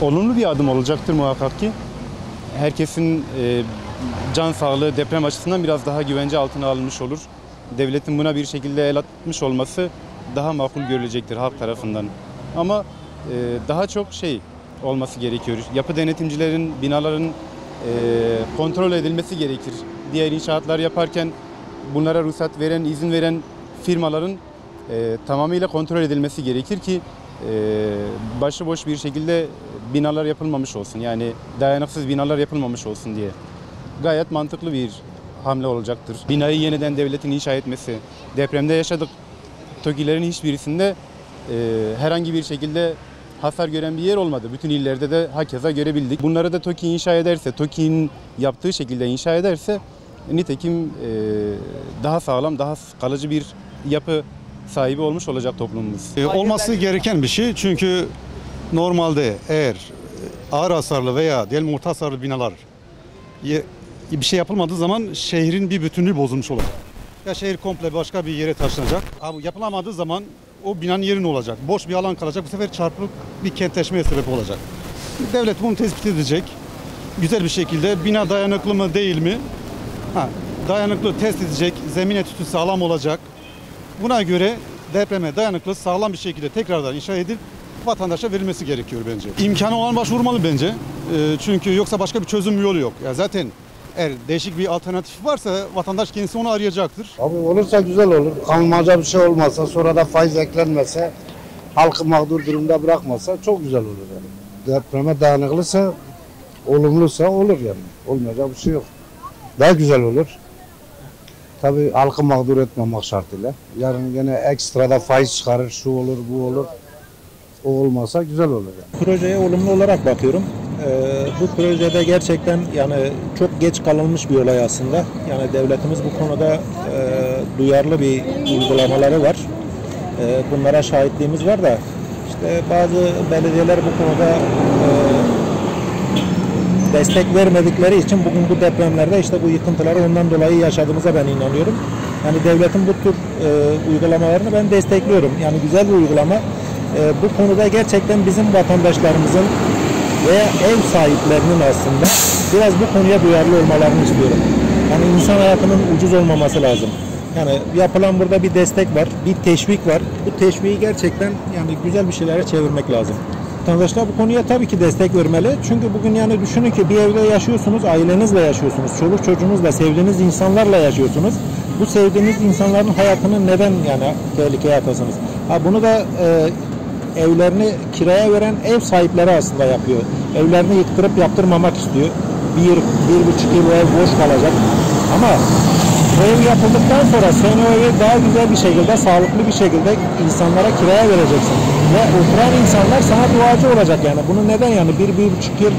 Olumlu bir adım olacaktır muhakkak ki. Herkesin can sağlığı deprem açısından biraz daha güvence altına alınmış olur. Devletin buna bir şekilde el atmış olması daha makul görülecektir halk tarafından. Ama daha çok olması gerekiyor. Yapı denetimcilerin, binaların kontrol edilmesi gerekir. Diğer inşaatlar yaparken bunlara ruhsat veren, izin veren firmaların tamamıyla kontrol edilmesi gerekir ki başıboş bir şekilde binalar yapılmamış olsun. Yani dayanıksız binalar yapılmamış olsun diye. Gayet mantıklı bir hamle olacaktır. Binayı yeniden devletin inşa etmesi. Depremde yaşadık. TOKİ'lerin hiçbirisinde herhangi bir şekilde hasar gören bir yer olmadı. Bütün illerde de hakeza görebildik. Bunları da TOKİ inşa ederse, TOKİ'nin yaptığı şekilde inşa ederse nitekim daha sağlam, daha kalıcı bir yapı sahibi olmuş olacak toplumumuz. Olması gereken bir şey, çünkü normalde eğer ağır hasarlı veya diyelim orta hasarlı binalar bir şey yapılmadığı zaman şehrin bir bütünlüğü bozulmuş olacak. Ya şehir komple başka bir yere taşınacak. Abi yapılamadığı zaman o binanın yeri ne olacak? Boş bir alan kalacak. Bu sefer çarpık bir kentleşmeye sebep olacak. Devlet bunu tespit edecek. Güzel bir şekilde bina dayanıklı mı değil mi? Dayanıklı test edecek. Zemin etütü sağlam olacak. Buna göre depreme dayanıklı sağlam bir şekilde tekrardan inşa edip vatandaşa verilmesi gerekiyor bence. İmkanı olan başvurmalı bence. Çünkü yoksa başka bir çözüm yolu yok. Ya zaten eğer değişik bir alternatif varsa vatandaş kendisi onu arayacaktır. Abi olursa güzel olur. Kanılmaca bir şey olmazsa, sonra da faiz eklenmese, halkı mağdur durumda bırakmasa çok güzel olur yani. Depreme dayanıklıysa, olumluysa olur yani. Olmayacak bir şey yok. Daha güzel olur. Tabii halkı mağdur etmemek şartıyla. Yarın gene ekstrada faiz çıkarır, şu olur, bu olur. O olmasa güzel olur yani. Projeye olumlu olarak bakıyorum. Bu projede gerçekten yani çok geç kalınmış bir olay aslında. Yani devletimiz bu konuda duyarlı bir uygulamaları var. Bunlara şahitliğimiz var da işte bazı belediyeler bu konuda destek vermedikleri için bugün bu depremlerde işte bu yıkıntıları ondan dolayı yaşadığımıza ben inanıyorum. Yani devletin bu tür uygulamalarını ben destekliyorum. Yani güzel bir uygulama. Bu konuda gerçekten bizim vatandaşlarımızın veya ev sahiplerinin aslında biraz bu konuya duyarlı olmalarını istiyorum. Yani insan hayatının ucuz olmaması lazım. Yani yapılan burada bir destek var, bir teşvik var. Bu teşviği gerçekten yani güzel bir şeylere çevirmek lazım. Vatandaşlar bu konuya tabii ki destek vermeli. Çünkü bugün yani düşünün ki bir evde yaşıyorsunuz, ailenizle yaşıyorsunuz, çoluk çocuğunuzla, sevdiğiniz insanlarla yaşıyorsunuz. Bu sevdiğiniz insanların hayatını neden yani tehlikeye atasınız? Bunu da evlerini kiraya veren ev sahipleri aslında yapıyor. Evlerini yıktırıp yaptırmamak istiyor. 1,5 yıl o ev boş kalacak. Ama bu ev yapıldıktan sonra sen o evi daha güzel bir şekilde, sağlıklı bir şekilde insanlara kiraya vereceksin. Ve oturan insanlar sana duacı olacak yani. Bunu neden yani 1,5 yıl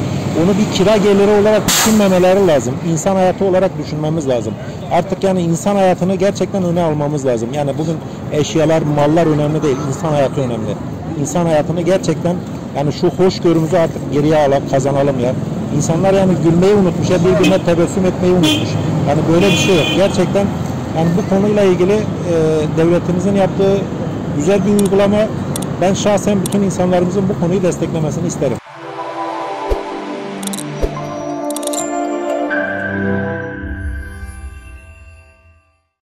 onu bir kira geliri olarak düşünmemeleri lazım. İnsan hayatı olarak düşünmemiz lazım. Artık yani insan hayatını gerçekten öne almamız lazım. Yani bugün eşyalar, mallar önemli değil. İnsan hayatı önemli. İnsan hayatını gerçekten yani şu hoşgörümüzü artık geriye kazanalım ya. İnsanlar yani gülmeyi unutmuş ya, birbirine tebessüm etmeyi unutmuş. Yani böyle bir şey yok. Gerçekten yani bu konuyla ilgili devletimizin yaptığı güzel bir uygulama. Ben şahsen bütün insanlarımızın bu konuyu desteklemesini isterim.